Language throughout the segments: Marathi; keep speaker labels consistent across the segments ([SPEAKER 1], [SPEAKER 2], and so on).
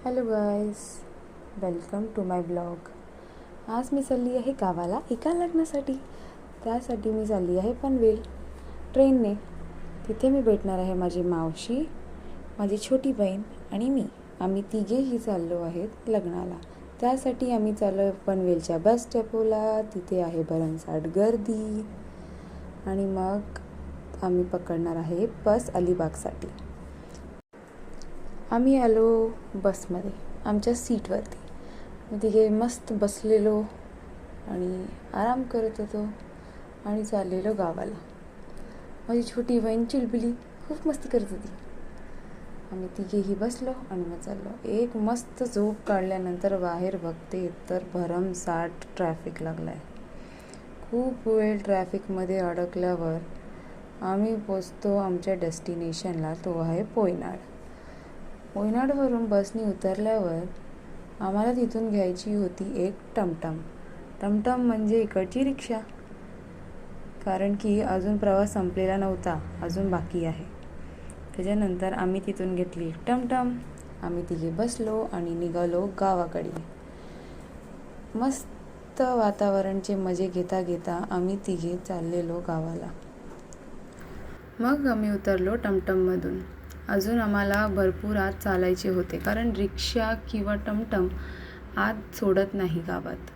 [SPEAKER 1] Hello guys, welcome to my blog. आज मी चालली आहे गावाला एका लग्नासाठी. त्यासाठी मी चालली आहे पनवेल ट्रेनने. तिथे मी भेटणार आहे माझी मावशी, माझी छोटी बहीण आणि मी. आम्ही तिघेही चाललो आहेत लग्नाला. त्यासाठी आम्ही चाललो पनवेलच्या बस डेपोला. तिथे आहे भरमसाठ गर्दी आणि मग आम्ही पकडणार आहे बस अलिबागसाठी. आम्ही आलो बसमध्ये आमच्या सीटवरती. मी तिघे मस्त बसलेलो आणि आराम करत होतो आणि चाललेलो गावाला. माझी छोटी बहीण चिलबिली खूप मस्ती करत होती. आम्ही तिघेही बसलो आणि मग चाललो. एक मस्त झोप काढल्यानंतर बाहेर बघते तर भरमसाठ ट्रॅफिक लागला आहे. खूप वेळ ट्रॅफिकमध्ये अडकल्यावर आम्ही पोचतो आमच्या डेस्टिनेशनला. तो आहे पोयनाड. पोयनाडवरून बसनी उतरल्यावर आम्हाला तिथून घ्यायची होती एक टमटम. टमटम म्हणजे इकडची रिक्षा. कारण की अजून प्रवास संपलेला नव्हता, अजून बाकी आहे. त्याच्यानंतर आम्ही तिथून घेतली टमटम. आम्ही तिघे बसलो आणि निघालो गावाकडे. मस्त वातावरणाचे मजे घेता घेता आम्ही तिघे चाललेलो गावाला. मग आम्ही उतरलो टमटममधून. अजून आम्हाला भरपूर आत चालायचे होते, कारण रिक्षा किंवा टमटम आत सोडत नाही गावात.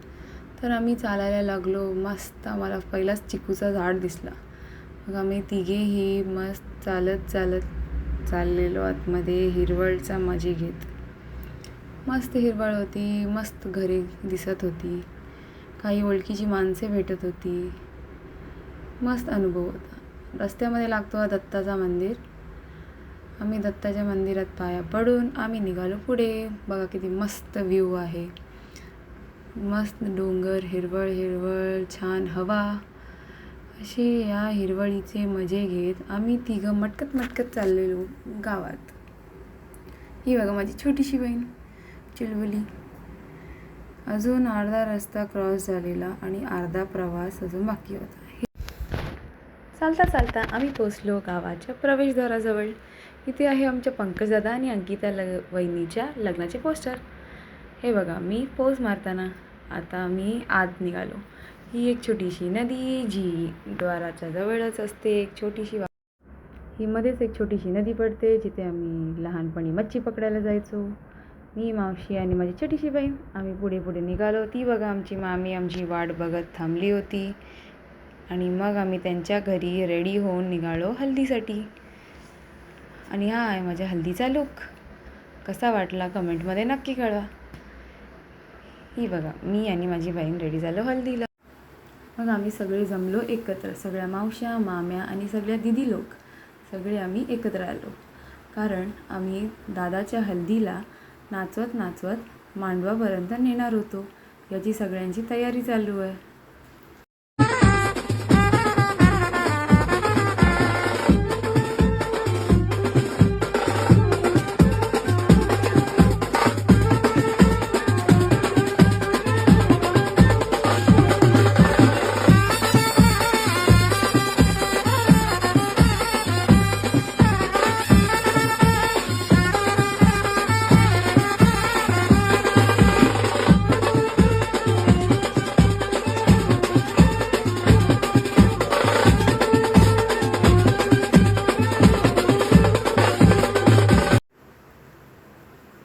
[SPEAKER 1] तर आम्ही चालायला लागलो. मस्त आम्हाला पहिलाच चिकूचा झाड दिसला. मग आम्ही तिघेही मस्त चालत चालत चाललेलो आतमध्ये, हिरवळचा मजे घेत. मस्त हिरवळ होती, मस्त घरे दिसत होती, काही ओळखीची माणसे भेटत होती. मस्त अनुभव होता. रस्त्यामध्ये लागतो हा दत्ताचा मंदिर. आम्ही दत्ताच्या मंदिरात पाया पडून आम्ही निघालो पुढे. बघा किती मस्त व्ह्यू आहे. मस्त डोंगर, हिरवळ हिरवळ, छान हवा. अशी या हिरवळीचे मजे घेत आम्ही तिघं मटकत मटकत चाललेलो गावात. ही बघा माझी छोटीशी बहीण चिलबुली. अजून अर्धा रस्ता क्रॉस झालेला आणि अर्धा प्रवास अजून बाकी होता. चालता चालता आम्ही पोचलो गावाच्या प्रवेशद्वाराजवळ. इथे आहे आमच्या पंकजदादा आणि अंकिता वहिनीच्या लग्नाचे पोस्टर. हे बघा मी पोज मारताना. आता आम्ही आत निघालो. ही एक छोटीशी नदी जी द्वाराच्या जवळच असते. एक छोटीशी ही मध्येच एक छोटीशी नदी पडते, जिथे आम्ही लहानपणी मच्छी पकडायला जायचो. मी, मावशी आणि माझी छोटीशी बहीण आम्ही पुढे पुढे निघालो. ती बघा आमची मामी आमची वाट बघत थांबली होती. आणि मग आम्ही त्यांच्या घरी रेडी होऊन निघालो हल्दीसाठी. आणि हा आहे माझ्या हल्दीचा लुक. कसा वाटला कमेंटमध्ये नक्की कळवा. ही बघा मी आणि माझी बहीण रेडी झालो हल्दीला. मग आम्ही सगळे जमलो एकत्र. सगळ्या मावश्या, माम्या आणि सगळ्या दिदी लोक सगळे आम्ही एकत्र आलो. कारण आम्ही दादाच्या हल्दीला नाचवत नाचवत मांडवापर्यंत नेणार होतो. याची सगळ्यांची तयारी चालू आहे.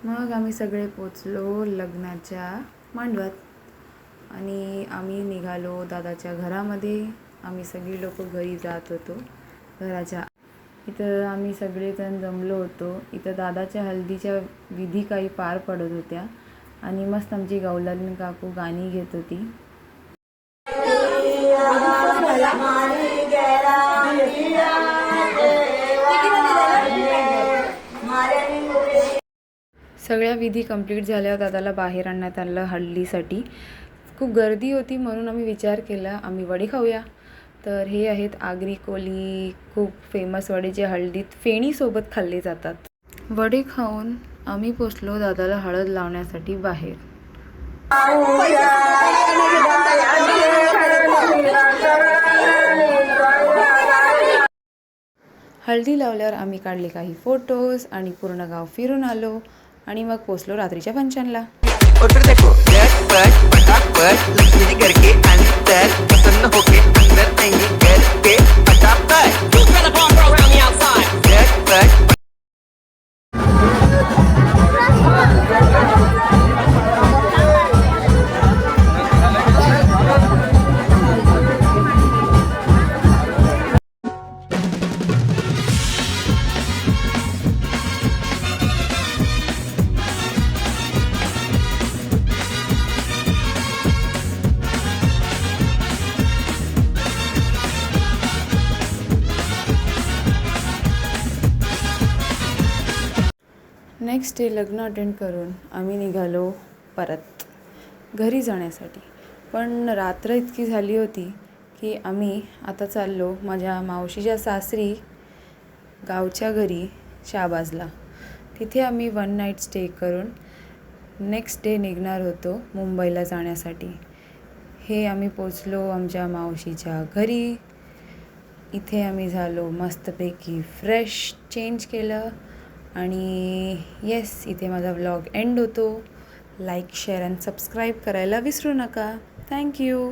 [SPEAKER 1] मग आम्ही सगळे पोचलो लग्नाच्या मांडवात आणि आम्ही निघालो दादाच्या घरामध्ये. आम्ही सगळी लोक घरी जात होतो. घराच्या इथं आम्ही सगळेजण जमलो होतो. इथं दादाच्या हल्दीच्या विधी काही पार पडत होत्या आणि मस्त आमची गौलालीन काकू गाणी घेत होती. सगळ्या विधी कंप्लीट झाल्यावर दादाला बाहेर आणण्यात आलं हल्दीसाठी. खूप गर्दी होती म्हणून आम्ही विचार केला आम्ही वडे खाऊया. तर हे आहेत आगरी कोली, खूप फेमस वडे जे हळदीत फेणीसोबत खाल्ले जातात. वडे खाऊन आम्ही पोचलो दादाला हळद लावण्यासाठी बाहेर. हळदी लावल्यावर आम्ही काढले काही फोटोज आणि पूर्ण गाव फिरून आलो. आणि मग पोचलो रात्रीच्या फंक्शनला.
[SPEAKER 2] उधर देखो झटपट फटाफट लक्ष्मी जी घर के अंदर प्रसन्न होके अंदर आएंगे घर पे फटाफट झटपट.
[SPEAKER 1] नेक्स्ट डे लग्न अटेंड करून आम्ही निघालो परत घरी जाण्यासाठी. पण रात्र इतकी झाली होती की आम्ही आता चाललो माझ्या मावशीच्या सासरी गावच्या घरी शहाबाजला. तिथे आम्ही 1 नाईट स्टे करून नेक्स्ट डे निघणार होतो मुंबईला जाण्यासाठी. हे आम्ही पोचलो आमच्या मावशीच्या घरी. इथे आम्ही झालो मस्तपैकी फ्रेश, चेंज केलं आणि येस, इथे माझा व्लॉग एंड होतो. लाईक, शेअर अँड सबस्क्राईब करायला विसरू नका. थँक्यू.